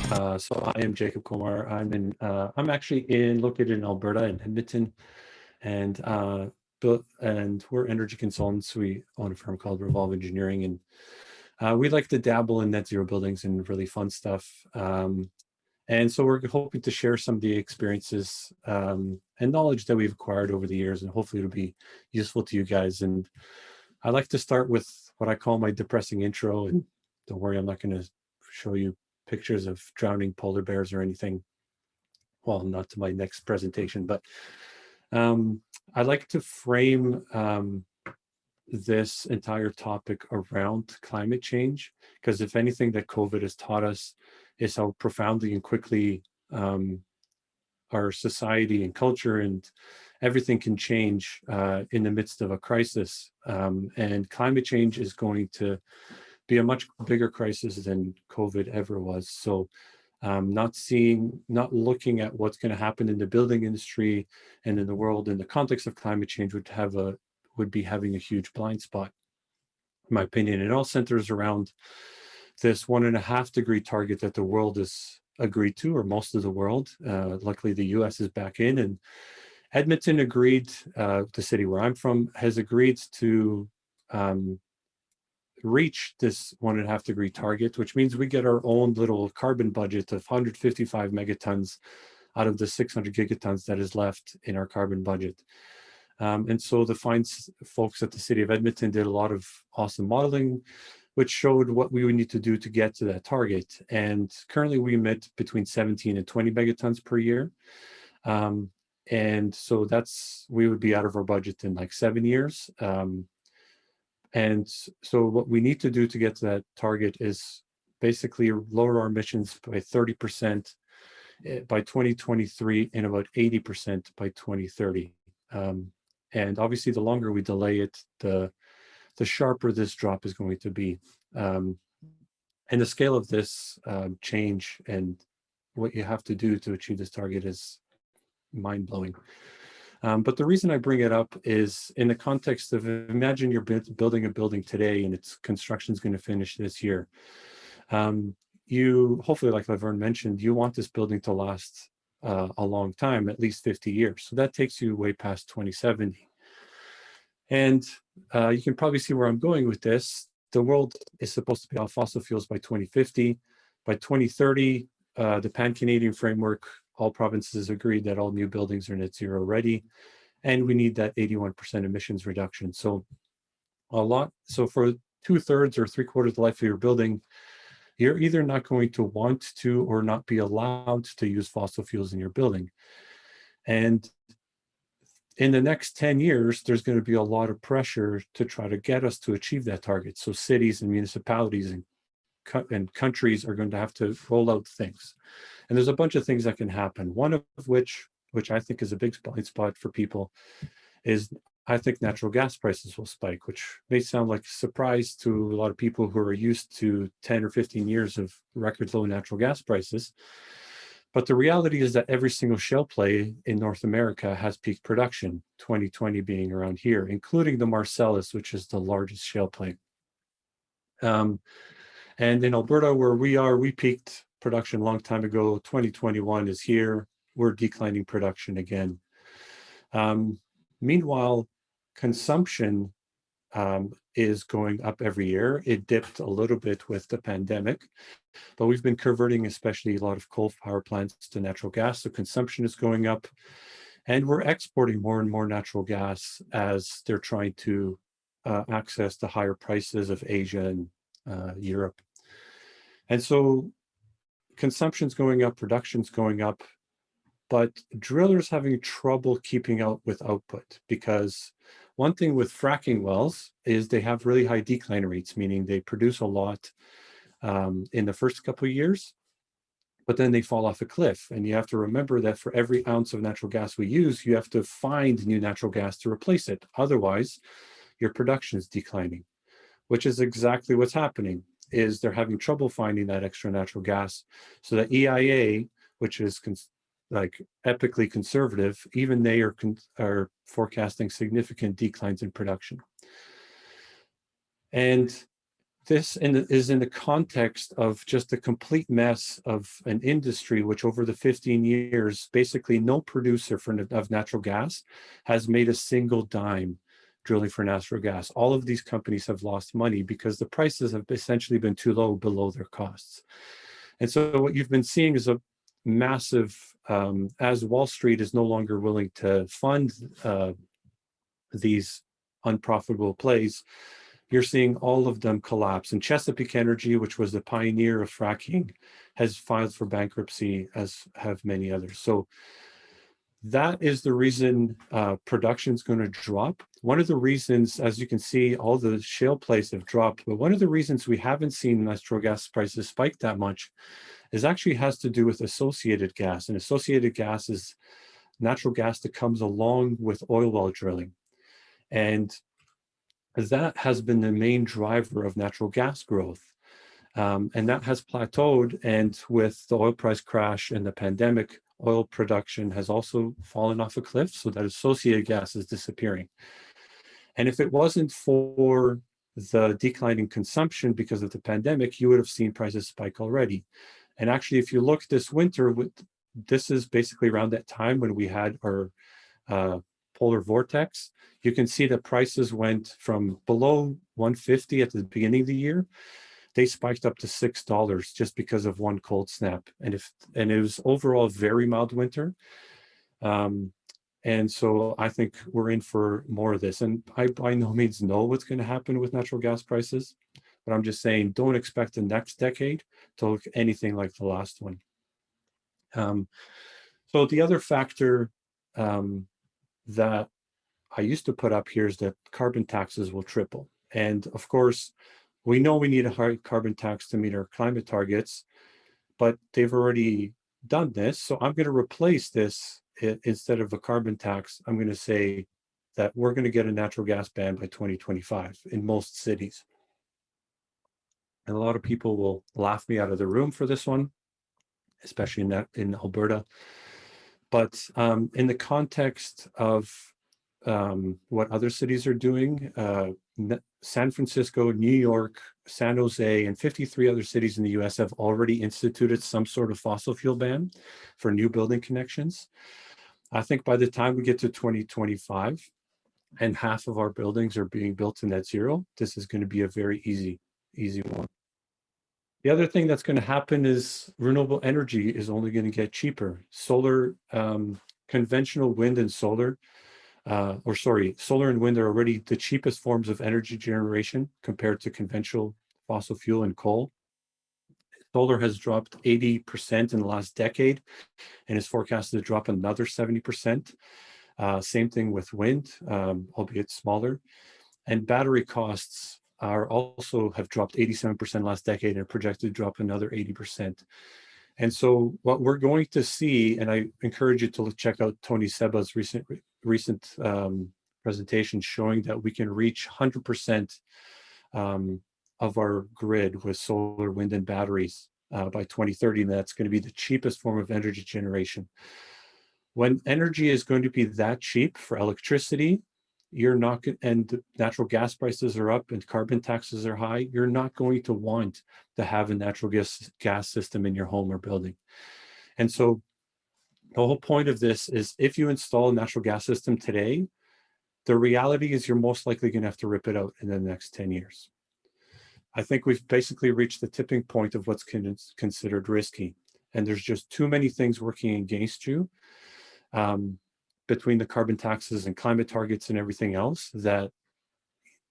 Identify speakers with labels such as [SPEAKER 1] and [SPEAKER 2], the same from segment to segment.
[SPEAKER 1] So I am Jacob Komar. I'm actually located in Alberta in Edmonton, and we're energy consultants. We own a firm called Revolve Engineering, and we like to dabble in net zero buildings and really fun stuff. And so we're hoping to share some of the experiences and knowledge that we've acquired over the years, and hopefully it'll be useful to you guys. And I like to start with what I call my depressing intro. And don't worry, I'm not going to show you pictures of drowning polar bears or anything. Well, not to my next presentation, but I like to frame this entire topic around climate change, because if anything that COVID has taught us is how profoundly and quickly our society and culture and everything can change in the midst of a crisis. And climate change is going to be a much bigger crisis than COVID ever was. So not looking at what's going to happen in the building industry and in the world in the context of climate change would be having a huge blind spot, in my opinion. It all centers around this 1.5 degree target that the world has agreed to, or most of the world. Luckily, the US is back in, and Edmonton agreed, the city where I'm from, has agreed to reach this 1.5 degree target, which means we get our own little carbon budget of 155 megatons out of the 600 gigatons that is left in our carbon budget. And so the fine folks at the city of Edmonton did a lot of awesome modeling, which showed what we would need to do to get to that target. And currently we emit between 17 and 20 megatons per year. And so we would be out of our budget in like 7 years. And so what we need to do to get to that target is basically lower our emissions by 30% by 2023 and about 80% by 2030. And obviously, the longer we delay it, the sharper this drop is going to be. And the scale of this change and what you have to do to achieve this target is mind-blowing. But the reason I bring it up is in the context of, imagine you're building a building today and its construction is going to finish this year. You hopefully, like Laverne mentioned, you want this building to last a long time, at least 50 years. So that takes you way past 2070. And you can probably see where I'm going with this. The world is supposed to be off fossil fuels by 2050. By 2030, the Pan-Canadian framework, all provinces agreed that all new buildings are net zero ready, and we need that 81% emissions reduction. So for 2/3 or 3/4 of the life of your building, you're either not going to want to or not be allowed to use fossil fuels in your building. And in the next 10 years, there's going to be a lot of pressure to try to get us to achieve that target. So cities and municipalities and countries are going to have to roll out things. And there's a bunch of things that can happen. One of which I think is a big blind spot for people, is I think natural gas prices will spike, which may sound like a surprise to a lot of people who are used to 10 or 15 years of record low natural gas prices. But the reality is that every single shale play in North America has peak production, 2020 being around here, including the Marcellus, which is the largest shale play. And in Alberta, where we are, we peaked production a long time ago. 2021 is here. We're declining production again. Meanwhile, consumption is going up every year. It dipped a little bit with the pandemic, but we've been converting especially a lot of coal power plants to natural gas. So consumption is going up, and we're exporting more and more natural gas as they're trying to access the higher prices of Asia and Europe. And so consumption's going up, production's going up, but drillers having trouble keeping up with output, because one thing with fracking wells is they have really high decline rates, meaning they produce a lot in the first couple of years, but then they fall off a cliff. And you have to remember that for every ounce of natural gas we use, you have to find new natural gas to replace it. Otherwise, your production is declining, which is exactly what's happening, is they're having trouble finding that extra natural gas. So the EIA, which is like epically conservative, even they are forecasting significant declines in production. And this is in the context of just a complete mess of an industry, which over the 15 years, basically no producer of natural gas has made a single dime drilling for natural gas. All of these companies have lost money because the prices have essentially been too low, below their costs. And so what you've been seeing is a massive, as Wall Street is no longer willing to fund these unprofitable plays, you're seeing all of them collapse. And Chesapeake Energy, which was the pioneer of fracking, has filed for bankruptcy, as have many others. So that is the reason production is going to drop. One of the reasons, as you can see, all the shale plays have dropped, but one of the reasons we haven't seen natural gas prices spike that much is actually has to do with associated gas. And associated gas is natural gas that comes along with oil well drilling. And that has been the main driver of natural gas growth. And that has plateaued. And with the oil price crash and the pandemic, oil production has also fallen off a cliff, so that associated gas is disappearing. And if it wasn't for the declining consumption because of the pandemic, you would have seen prices spike already. And actually, if you look this winter, this is basically around that time when we had our polar vortex. You can see that prices went from below 150 at the beginning of the year. They spiked up to $6 just because of one cold snap. And it was overall a very mild winter. And so I think we're in for more of this. And I by no means know what's going to happen with natural gas prices, but I'm just saying, don't expect the next decade to look anything like the last one. So the other factor that I used to put up here is that carbon taxes will triple. And of course, we know we need a high carbon tax to meet our climate targets, but they've already done this. So I'm going to replace this. Instead of a carbon tax, I'm going to say that we're going to get a natural gas ban by 2025 in most cities. And a lot of people will laugh me out of the room for this one, especially in Alberta. But in the context of what other cities are doing, San Francisco, New York, San Jose, and 53 other cities in the US have already instituted some sort of fossil fuel ban for new building connections. I think by the time we get to 2025 and half of our buildings are being built to net zero, this is going to be a very easy one. The other thing that's going to happen is renewable energy is only going to get cheaper. Solar, conventional wind and solar, solar and wind are already the cheapest forms of energy generation compared to conventional fossil fuel and coal. Solar has dropped 80% in the last decade and is forecasted to drop another 70%. Same thing with wind, albeit smaller. And battery costs are also have dropped 87% last decade and are projected to drop another 80%. And so what we're going to see, and I encourage you to check out Tony Seba's recent presentation showing that we can reach 100% of our grid with solar, wind, and batteries by 2030, and that's going to be the cheapest form of energy generation. When energy is going to be that cheap for electricity, you're not, and natural gas prices are up and carbon taxes are high, you're not going to want to have a natural gas system in your home or building. And so the whole point of this is if you install a natural gas system today, the reality is you're most likely going to have to rip it out in the next 10 years. I think we've basically reached the tipping point of what's considered risky. And there's just too many things working against you between the carbon taxes and climate targets and everything else, that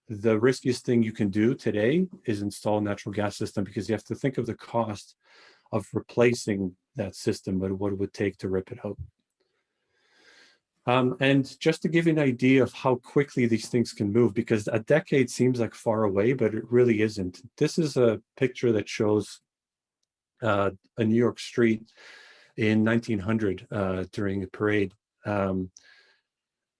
[SPEAKER 1] the riskiest thing you can do today is install a natural gas system, because you have to think of the cost of replacing that system, but what it would take to rip it out. And just to give you an idea of how quickly these things can move, because a decade seems like far away, but it really isn't. This is a picture that shows a New York street in 1900 during a parade.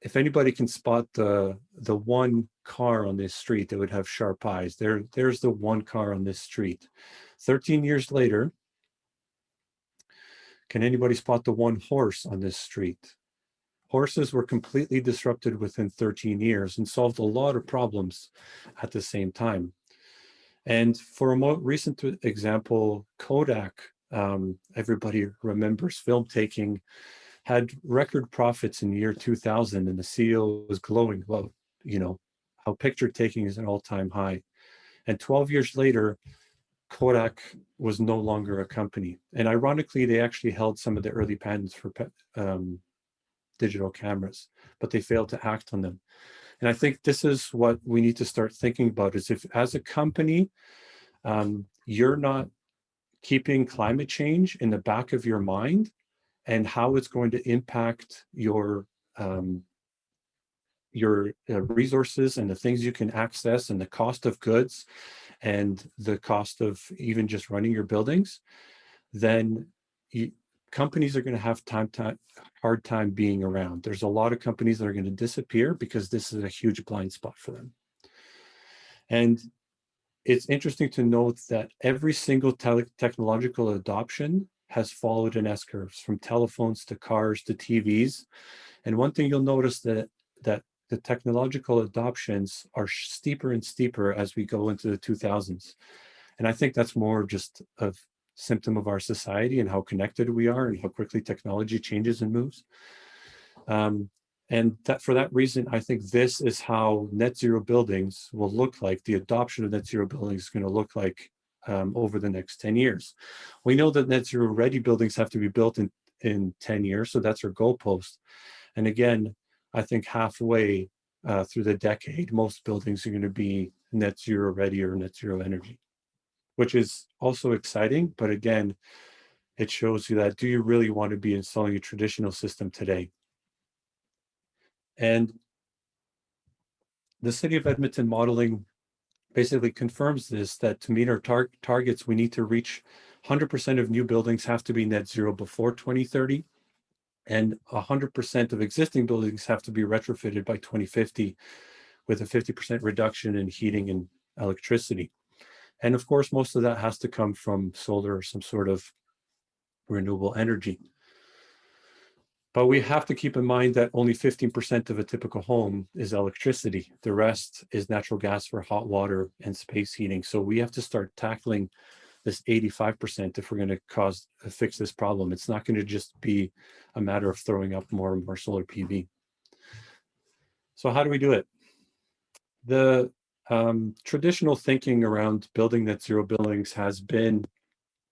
[SPEAKER 1] If anybody can spot the one car on this street that would have sharp eyes, there's the one car on this street. 13 years later, can anybody spot the one horse on this street? Horses were completely disrupted within 13 years and solved a lot of problems at the same time. And for a more recent example, Kodak, everybody remembers film taking, had record profits in the year 2000, and the CEO was glowing about, how picture taking is an all-time high. And 12 years later, Kodak was no longer a company. And ironically, they actually held some of the early patents for digital cameras, but they failed to act on them. And I think this is what we need to start thinking about, is if as a company, you're not keeping climate change in the back of your mind and how it's going to impact your resources and the things you can access and the cost of goods and the cost of even just running your buildings, then companies are going to have hard time being around. There's a lot of companies that are going to disappear because this is a huge blind spot for them. And it's interesting to note that every single technological adoption has followed an S-curve, from telephones to cars to TVs. And one thing you'll notice that the technological adoptions are steeper and steeper as we go into the 2000s. And I think that's more just a symptom of our society and how connected we are and how quickly technology changes and moves. And that for that reason, I think this is how net zero buildings will look like. The adoption of net zero buildings is going to look like over the next 10 years. We know that net zero ready buildings have to be built in 10 years. So that's our goalpost. And again, I think halfway through the decade, most buildings are going to be net zero ready or net zero energy, which is also exciting. But again, it shows you that, do you really want to be installing a traditional system today? And the City of Edmonton modeling basically confirms this, that to meet our targets, we need to reach 100% of new buildings have to be net zero before 2030. And 100% of existing buildings have to be retrofitted by 2050 with a 50% reduction in heating and electricity. And of course, most of that has to come from solar or some sort of renewable energy. But we have to keep in mind that only 15% of a typical home is electricity. The rest is natural gas for hot water and space heating. So we have to start tackling this 85% if we're going to fix this problem. It's not going to just be a matter of throwing up more and more solar PV. So how do we do it? The traditional thinking around building net zero buildings has been,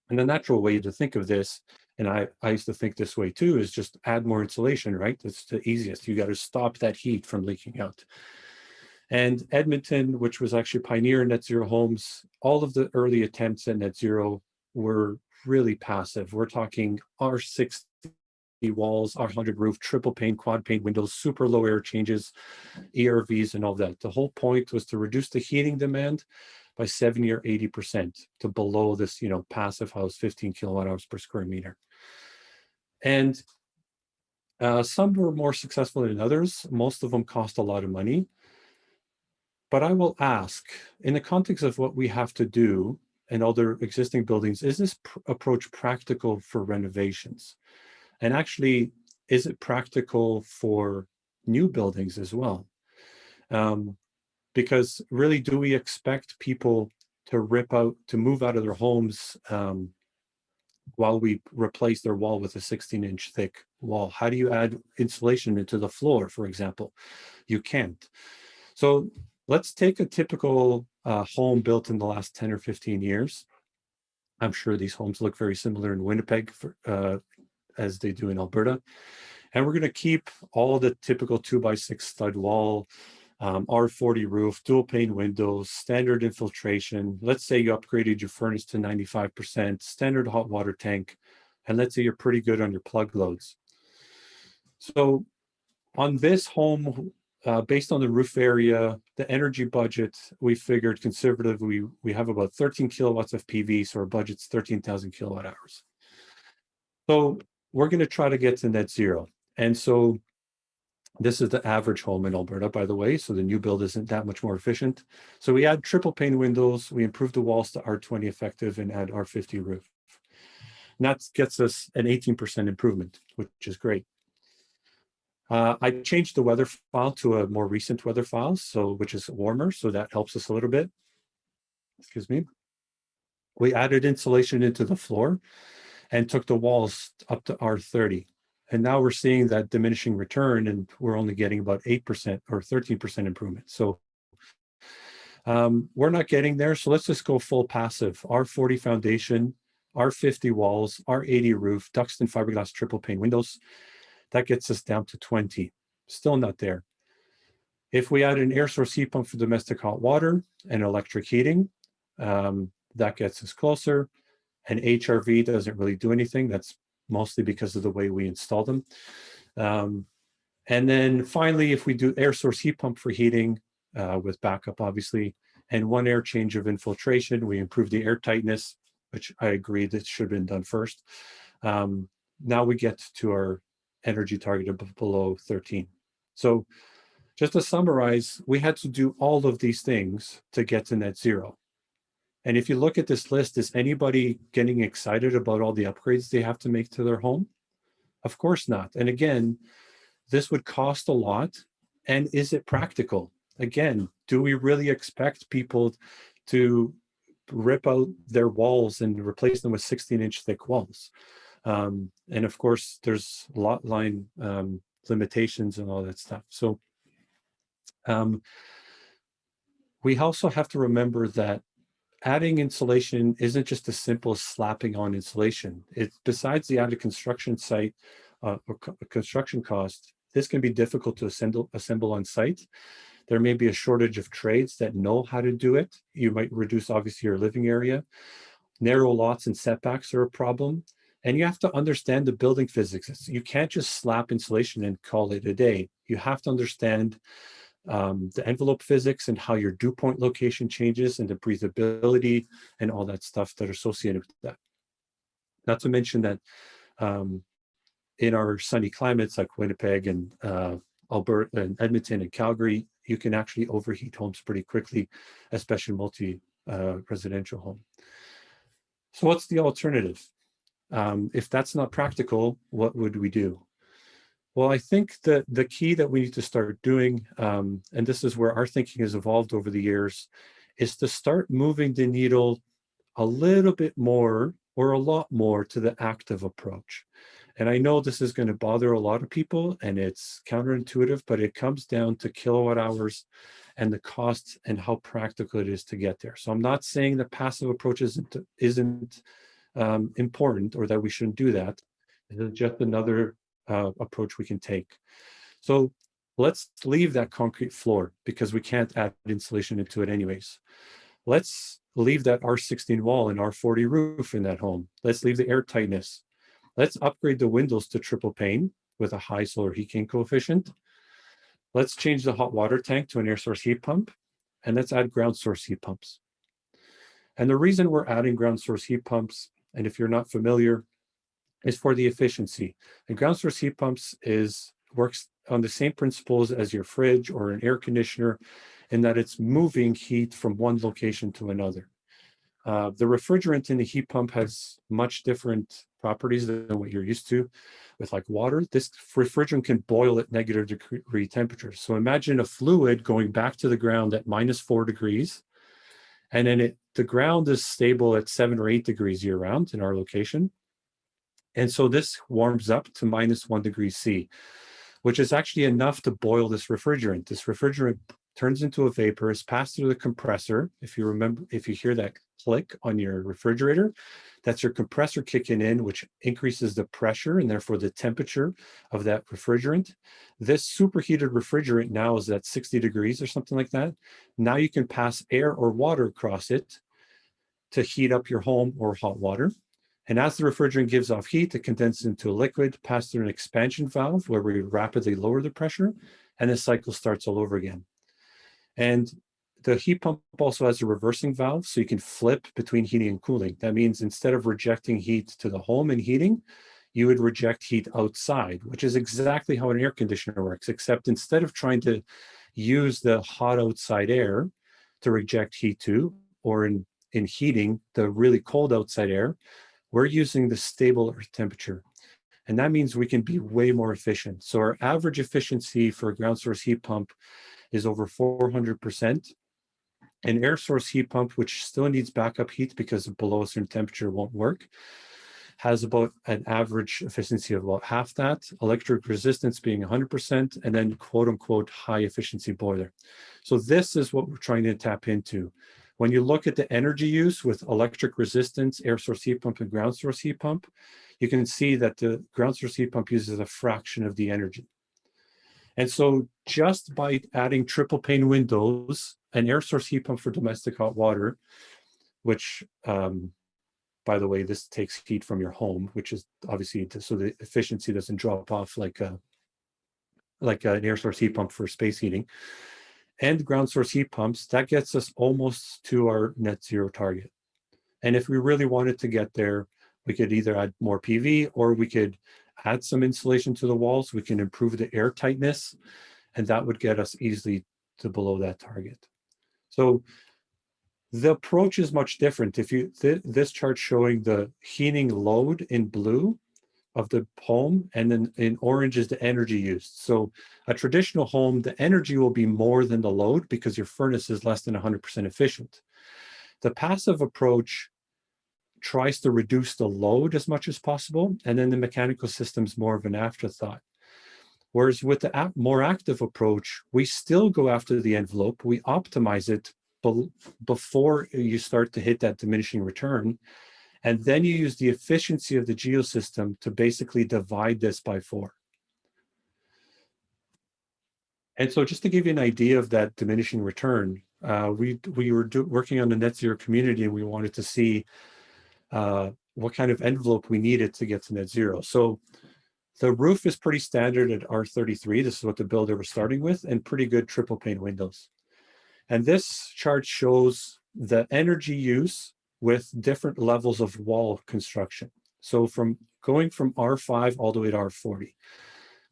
[SPEAKER 1] and the natural way to think of this, and I used to think this way too, is just add more insulation, right? That's the easiest. You got to stop that heat from leaking out. And Edmonton, which was actually pioneer in net zero homes, all of the early attempts at net zero were really passive. We're talking R60 walls, R100 roof, triple pane, quad pane windows, super low air changes, ERVs and all that. The whole point was to reduce the heating demand by 70 or 80% to below this, passive house, 15 kilowatt hours per square meter. And some were more successful than others. Most of them cost a lot of money. But I will ask, in the context of what we have to do in other existing buildings, is this approach practical for renovations? And actually, is it practical for new buildings as well? Because really, do we expect people to move out of their homes while we replace their wall with a 16-inch thick wall? How do you add insulation into the floor, for example? You can't. So let's take a typical home built in the last 10 or 15 years. I'm sure these homes look very similar in Winnipeg as they do in Alberta. And we're going to keep all the typical 2x6 stud wall, R40 roof, dual pane windows, standard infiltration. Let's say you upgraded your furnace to 95%, standard hot water tank, and let's say you're pretty good on your plug loads. So on this home, based on the roof area, the energy budget, we figured conservatively, we have about 13 kilowatts of PV, so our budget's 13,000 kilowatt hours. So we're going to try to get to net zero. And so this is the average home in Alberta, by the way, so the new build isn't that much more efficient. So we add triple pane windows, we improve the walls to R20 effective and add R50 roof. And that gets us an 18% improvement, which is great. I changed the weather file to a more recent weather file, which is warmer, so that helps us a little bit. excuse me, we added insulation into the floor and took the walls up to R30. And now we're seeing that diminishing return, and we're only getting about 8% or 13% improvement. So we're not getting there. So let's just go full passive. R40 foundation, R50 walls, R80 roof, Duxton fiberglass triple pane windows. That gets us down to 20. Still not there. If we add an air source heat pump for domestic hot water and electric heating, that gets us closer. And HRV doesn't really do anything. That's mostly because of the way we install them. And then finally, if we do air source heat pump for heating with backup, obviously, and one air change of infiltration, we improve the air tightness, which I agree that should have been done first. Now we get to our energy target of below 13. So just to summarize, we had to do all of these things to get to net zero. And if you look at this list, is anybody getting excited about all the upgrades they have to make to their home? Of course not. And again, this would cost a lot. And is it practical? Again, do we really expect people to rip out their walls and replace them with 16-inch thick walls? And of course, there's lot line limitations and all that stuff. So we also have to remember that adding insulation isn't just as simple as slapping on insulation. It's besides the added construction site or construction cost, this can be difficult to assemble on site. There may be a shortage of trades that know how to do it. You might reduce obviously your living area. Narrow lots and setbacks are a problem. And you have to understand the building physics. You can't just slap insulation and call it a day. You have to understand the envelope physics and how your dew point location changes and the breathability and all that stuff that are associated with that. Not to mention that in our sunny climates like Winnipeg and Alberta and Edmonton and Calgary, you can actually overheat homes pretty quickly, especially multi-residential home. So what's the alternative? If that's not practical, what would we do? Well, I think that the key that we need to start doing, and this is where our thinking has evolved over the years, is to start moving the needle a little bit more or a lot more to the active approach. And I know this is going to bother a lot of people and it's counterintuitive, but it comes down to kilowatt hours and the costs and how practical it is to get there. So I'm not saying the passive approach isn't important or that we shouldn't do that. It's just another approach we can take. So let's leave that concrete floor because we can't add insulation into it anyways. Let's leave that R16 wall and R40 roof in that home. Let's leave the air tightness. Let's upgrade the windows to triple pane with a high solar heat gain coefficient. Let's change the hot water tank to an air source heat pump, and let's add ground source heat pumps. And the reason we're adding ground source heat pumps, and if you're not familiar, is for the efficiency. And ground source heat pumps works on the same principles as your fridge or an air conditioner in that it's moving heat from one location to another. The refrigerant in the heat pump has much different properties than what you're used to with like water. This refrigerant can boil at negative degree temperatures. So imagine a fluid going back to the ground at -4 degrees, and then the ground is stable at 7 or 8 degrees year round in our location. And so this warms up to -1 degree C, which is actually enough to boil this refrigerant. This refrigerant turns into a vapor, is passed through the compressor. If you remember, if you hear that click on your refrigerator, that's your compressor kicking in, which increases the pressure and therefore the temperature of that refrigerant. This superheated refrigerant now is at 60 degrees or something like that. Now you can pass air or water across it to heat up your home or hot water. And as the refrigerant gives off heat, it condenses into a liquid, passed through an expansion valve where we rapidly lower the pressure, and the cycle starts all over again. And the heat pump also has a reversing valve, so you can flip between heating and cooling. That means instead of rejecting heat to the home and heating, you would reject heat outside, which is exactly how an air conditioner works, except instead of trying to use the hot outside air to reject heat to, or in heating, the really cold outside air, we're using the stable earth temperature. And that means we can be way more efficient. So our average efficiency for a ground source heat pump is over 400%. An air source heat pump, which still needs backup heat because below a certain temperature won't work, has about an average efficiency of about half that, electric resistance being 100%, and then quote unquote high efficiency boiler. So this is what we're trying to tap into. When you look at the energy use with electric resistance, air source heat pump, and ground source heat pump, you can see that the ground source heat pump uses a fraction of the energy. And so just by adding triple pane windows, an air source heat pump for domestic hot water, which by the way, this takes heat from your home, which is obviously so the efficiency doesn't drop off like an air source heat pump for space heating. And ground source heat pumps, that gets us almost to our net zero target. And if we really wanted to get there, we could either add more PV or we could add some insulation to the walls. We can improve the air tightness, and that would get us easily to below that target. So the approach is much different. If you this chart showing the heating load in blue of the home, and then in orange is the energy used. So a traditional home, the energy will be more than the load because your furnace is less than 100% efficient. The passive approach tries to reduce the load as much as possible, and then the mechanical system's more of an afterthought. Whereas with the more active approach, we still go after the envelope, we optimize it before you start to hit that diminishing return. And then you use the efficiency of the geosystem to basically divide this by 4. And so just to give you an idea of that diminishing return, we were working on the net zero community, and we wanted to see what kind of envelope we needed to get to net zero. So the roof is pretty standard at R33. This is what the builder was starting with, and pretty good triple pane windows. And this chart shows the energy use with different levels of wall construction. So from going from R5 all the way to R40.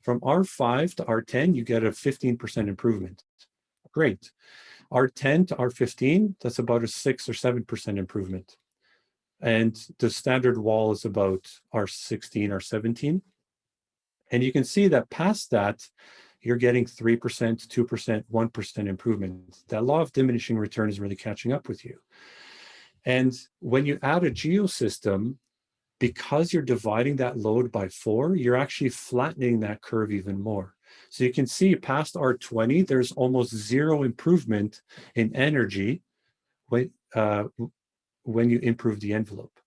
[SPEAKER 1] From R5 to R10, you get a 15% improvement. Great. R10 to R15, that's about a 6 or 7% improvement. And the standard wall is about R16 or 17. And you can see that past that, you're getting 3%, 2%, 1% improvement. That law of diminishing return is really catching up with you. And when you add a geosystem, because you're dividing that load by 4, you're actually flattening that curve even more. So you can see past R20, there's almost 0 improvement in energy when you improve the envelope.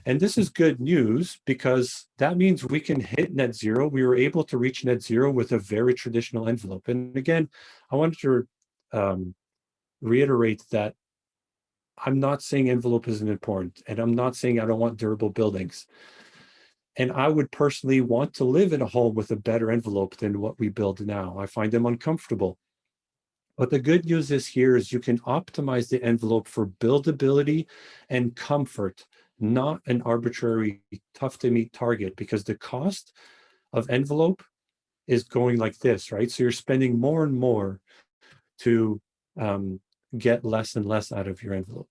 [SPEAKER 1] And this is good news because that means we can hit net zero. We were able to reach net zero with a very traditional envelope. And again, I wanted to reiterate that I'm not saying envelope isn't important, and I'm not saying I don't want durable buildings. And I would personally want to live in a home with a better envelope than what we build now. I find them uncomfortable. But the good news is you can optimize the envelope for buildability and comfort, not an arbitrary tough to meet target, because the cost of envelope is going like this, right? So you're spending more and more to get less and less out of your envelope.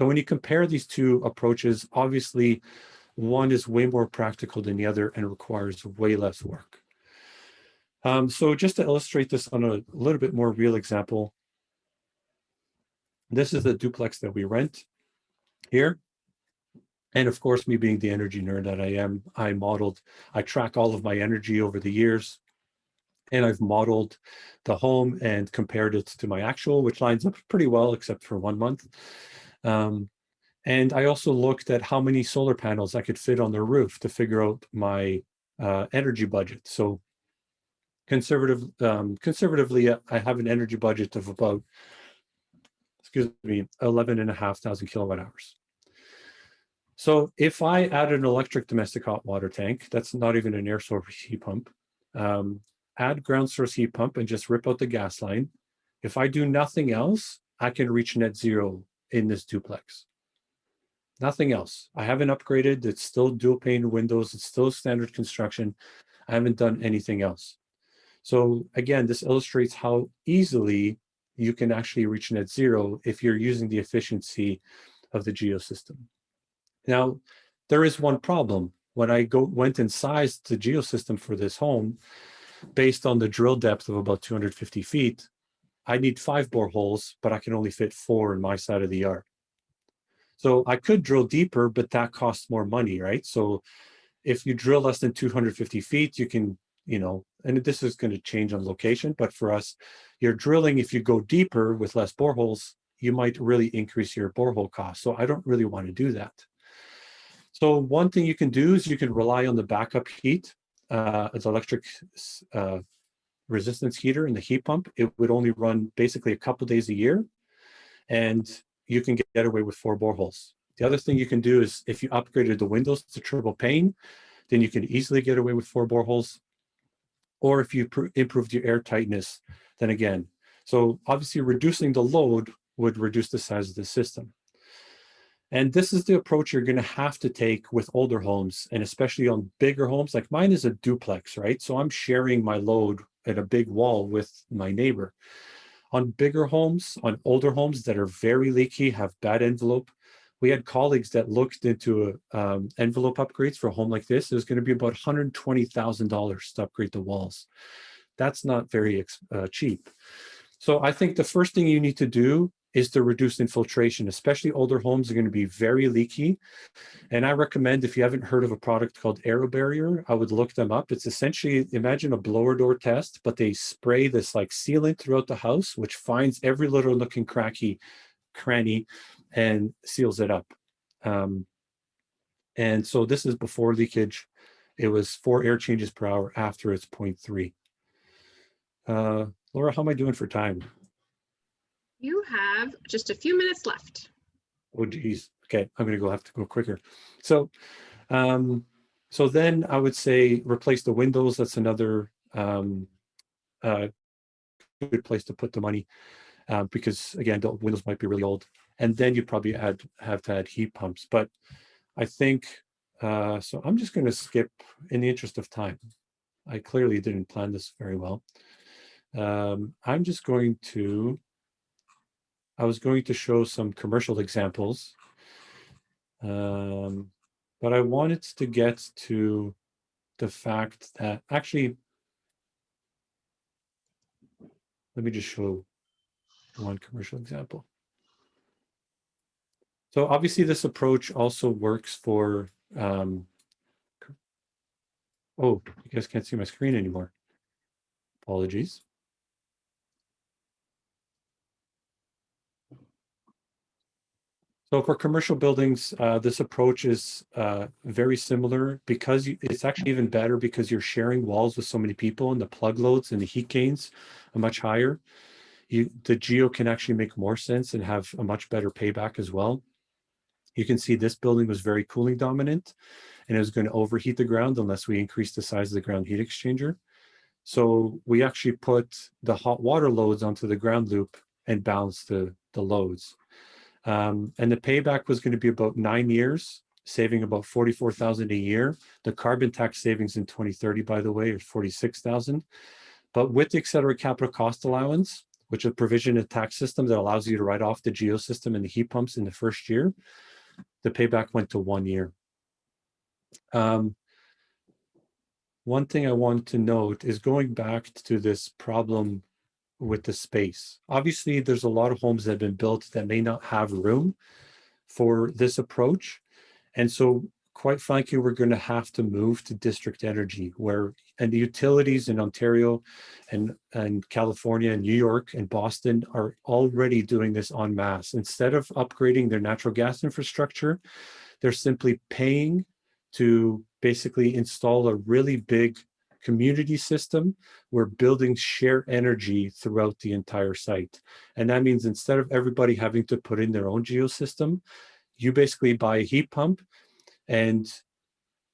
[SPEAKER 1] So when you compare these two approaches, obviously one is way more practical than the other and requires way less work. So just to illustrate this on a little bit more real example, this is the duplex that we rent here. And of course, me being the energy nerd that I am, I track all of my energy over the years, and I've modeled the home and compared it to my actual, which lines up pretty well, except for 1 month. And I also looked at how many solar panels I could fit on the roof to figure out my energy budget. So conservatively, I have an energy budget of about, 11,500 kilowatt hours. So if I add an electric domestic hot water tank, that's not even an air source heat pump, add ground source heat pump and just rip out the gas line. If I do nothing else, I can reach net zero in this duplex. Nothing else. I haven't upgraded. It's still dual pane windows. It's still standard construction. I haven't done anything else. So again, this illustrates how easily you can actually reach net zero if you're using the efficiency of the geosystem. Now, there is one problem. When I went and sized the geosystem for this home, based on the drill depth of about 250 feet, I need 5 boreholes, but I can only fit 4 in my side of the yard. So I could drill deeper, but that costs more money, right? So if you drill less than 250 feet, you can, and this is going to change on location, but for us, you're drilling, if you go deeper with less boreholes, you might really increase your borehole cost. So I don't really want to do that. So one thing you can do is you can rely on the backup heat. It's electric resistance heater in the heat pump. It would only run basically a couple days a year, and you can get away with 4 boreholes. The other thing you can do is if you upgraded the windows to triple pane, then you can easily get away with 4 boreholes. Or if you improved your air tightness, then again. So obviously reducing the load would reduce the size of the system. And this is the approach you're going to have to take with older homes, and especially on bigger homes. Like mine is a duplex, right? So I'm sharing my load at a big wall with my neighbor. On bigger homes, on older homes that are very leaky, have bad envelope, we had colleagues that looked into envelope upgrades for a home like this. It was going to be about $120,000 to upgrade the walls. That's not very cheap. So I think the first thing you need to do is to reduce infiltration, especially older homes are going to be very leaky. And I recommend, if you haven't heard of a product called Aero Barrier, I would look them up. It's essentially, imagine a blower door test, but they spray this like sealant throughout the house, which finds every little nook and cranny and seals it up. And so this is before leakage. It was 4 air changes per hour. After, it's 0.3. Laura, how am I doing for time?
[SPEAKER 2] You have just a few minutes left.
[SPEAKER 1] Oh, geez. Okay, I'm going to have to go quicker. So, so then I would say replace the windows. That's another good place to put the money, because again, the windows might be really old. And then you probably have to add heat pumps. But I think, so I'm just going to skip in the interest of time. I clearly didn't plan this very well. I'm just going to, I was going to show some commercial examples, but I wanted to get to the fact that actually, let me just show one commercial example. So obviously this approach also works for, oh, you guys can't see my screen anymore. Apologies. So for commercial buildings, this approach is very similar, because it's actually even better because you're sharing walls with so many people, and the plug loads and the heat gains are much higher. The geo can actually make more sense and have a much better payback as well. You can see this building was very cooling dominant, and it was going to overheat the ground unless we increased the size of the ground heat exchanger. So we actually put the hot water loads onto the ground loop and balanced the loads. And the payback was going to be about 9 years, saving about $44,000 a year. The carbon tax savings in 2030, by the way, is $46,000. But with the accelerated capital cost allowance, which is a provision in a tax system that allows you to write off the geo system and the heat pumps in the first year, the payback went to 1 year. One thing I want to note is going back to this problem with the space. Obviously, there's a lot of homes that have been built that may not have room for this approach. And so, quite frankly, we're going to have to move to district energy, and the utilities in Ontario and California and New York and Boston are already doing this en masse. Instead of upgrading their natural gas infrastructure, they're simply paying to basically install a really big community system where buildings share energy throughout the entire site. And that means instead of everybody having to put in their own geosystem, you basically buy a heat pump and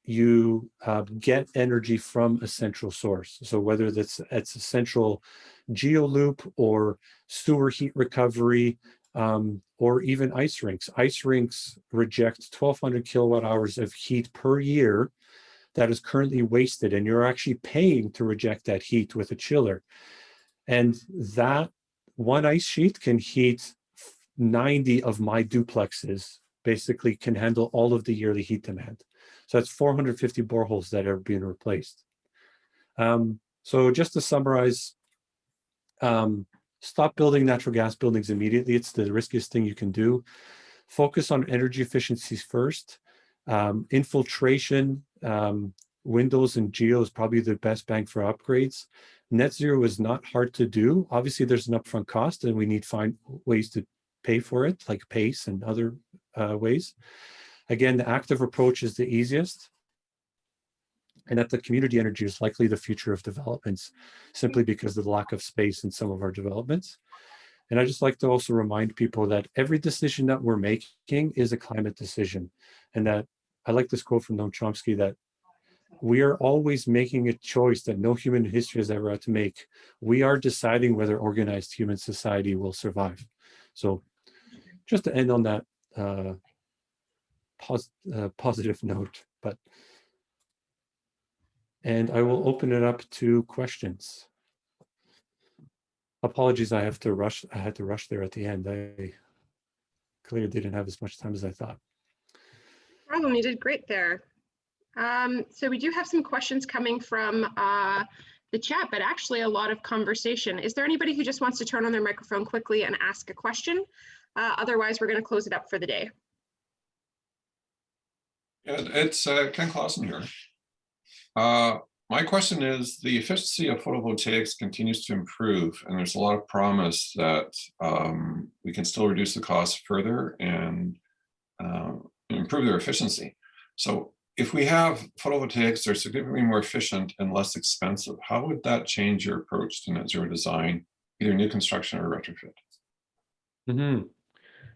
[SPEAKER 1] you get energy from a central source. So whether it's a central geoloop or sewer heat recovery, or even ice rinks. Ice rinks reject 1,200 kilowatt hours of heat per year that is currently wasted, and you're actually paying to reject that heat with a chiller. And that one ice sheet can heat 90 of my duplexes, basically can handle all of the yearly heat demand. So that's 450 boreholes that are being replaced. So just to summarize, stop building natural gas buildings immediately. It's the riskiest thing you can do. Focus on energy efficiencies first. Infiltration, windows and geo is probably the best bang for upgrades. Net zero is not hard to do. Obviously, there's an upfront cost, and we need to find ways to pay for it, like PACE and other ways. Again, the active approach is the easiest, and that the community energy is likely the future of developments, simply because of the lack of space in some of our developments. And I just like to also remind people that every decision that we're making is a climate decision. And that I like this quote from Noam Chomsky, that we are always making a choice that no human in history has ever had to make. We are deciding whether organized human society will survive. So just to end on that positive note, and I will open it up to questions. Apologies, I had to rush there at the end. I clearly didn't have as much time as I thought.
[SPEAKER 2] Problem, you did great there. So we do have some questions coming from the chat, but actually a lot of conversation. Is there anybody who just wants to turn on their microphone quickly and ask a question? Otherwise, we're going to close it up for the day.
[SPEAKER 3] It's Ken Clausen here. My question is, the efficiency of photovoltaics continues to improve, and there's a lot of promise that we can still reduce the cost further and improve their efficiency. So if we have photovoltaics that are significantly more efficient and less expensive, how would that change your approach to net zero design, either new construction or retrofit?
[SPEAKER 1] Mm-hmm.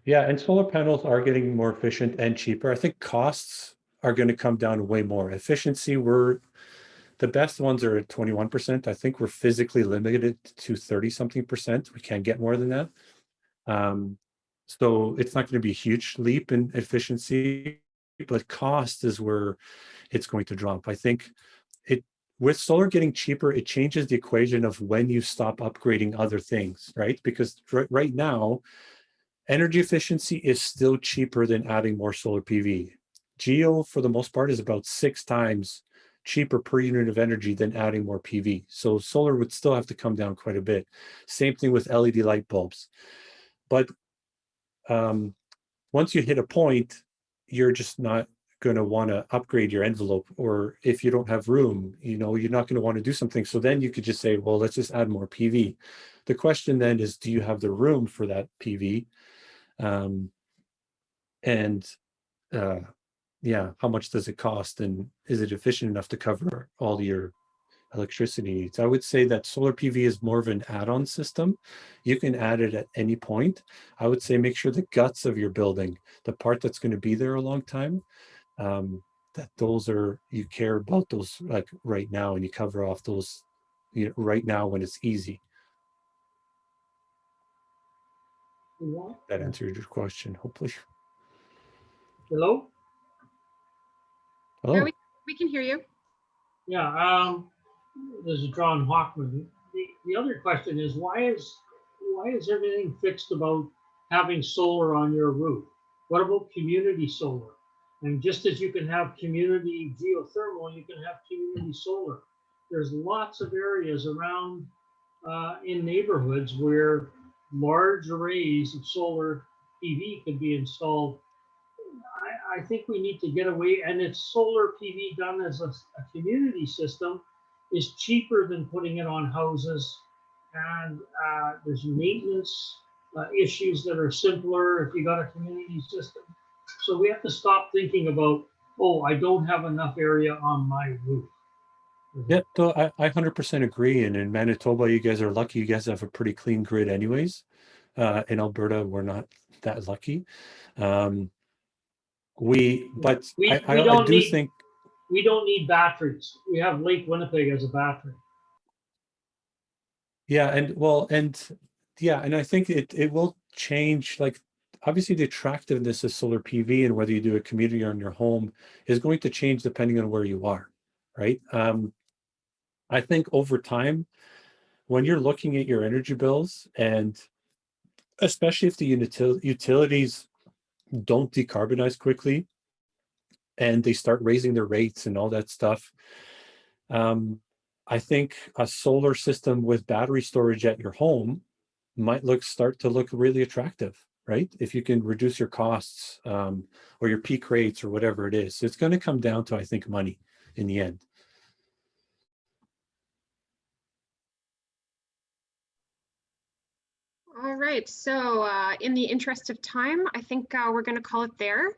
[SPEAKER 1] Yeah, and solar panels are getting more efficient and cheaper. I think costs are going to come down way more. Efficiency, the best ones are at 21%. I think we're physically limited to 30-something%. We can't get more than that. So it's not going to be a huge leap in efficiency, but cost is where it's going to drop. I think with solar getting cheaper, it changes the equation of when you stop upgrading other things, right? Because right now, energy efficiency is still cheaper than adding more solar PV. Geo, for the most part, is about 6 times cheaper per unit of energy than adding more PV. So solar would still have to come down quite a bit. Same thing with LED light bulbs. But once you hit a point, you're just not going to want to upgrade your envelope, or if you don't have room, you're not going to want to do something. So then you could just say, well, let's just add more PV. The question then is, do you have the room for that PV? Yeah, how much does it cost, and is it efficient enough to cover all your electricity needs? I would say that solar PV is more of an add-on system. You can add it at any point. I would say make sure the guts of your building, the part that's going to be there a long time, that you care about those like right now, and you cover off those right now when it's easy. That answered your question, hopefully.
[SPEAKER 4] Hello?
[SPEAKER 1] Hello.
[SPEAKER 2] Yeah, we can hear you.
[SPEAKER 4] Yeah, this is John Hockman. The other question is, why is everything fixed about having solar on your roof? What about community solar? And just as you can have community geothermal, you can have community solar. There's lots of areas around in neighborhoods where large arrays of solar PV could be installed. I think we need to get away, and it's solar PV done as a community system is cheaper than putting it on houses, and there's maintenance issues that are simpler if you got a community system. So we have to stop thinking about, oh, I don't have enough area on my roof.
[SPEAKER 1] Yeah, so I 100% agree. And in Manitoba, you guys are lucky. You guys have a pretty clean grid anyways. In Alberta, we're not that lucky. I do think
[SPEAKER 4] we don't need batteries. We have Lake Winnipeg as a battery.
[SPEAKER 1] Yeah, and I think it will change. Like, obviously, the attractiveness of solar PV and whether you do a community or in your home is going to change depending on where you are, right? I think over time, when you're looking at your energy bills, and especially if the utilities don't decarbonize quickly and they start raising their rates and all that stuff, I think a solar system with battery storage at your home might start to look really attractive, right? If you can reduce your costs or your peak rates or whatever it is. So it's going to come down to, I think, money in the end.
[SPEAKER 2] All right, so in the interest of time, I think we're going to call it there.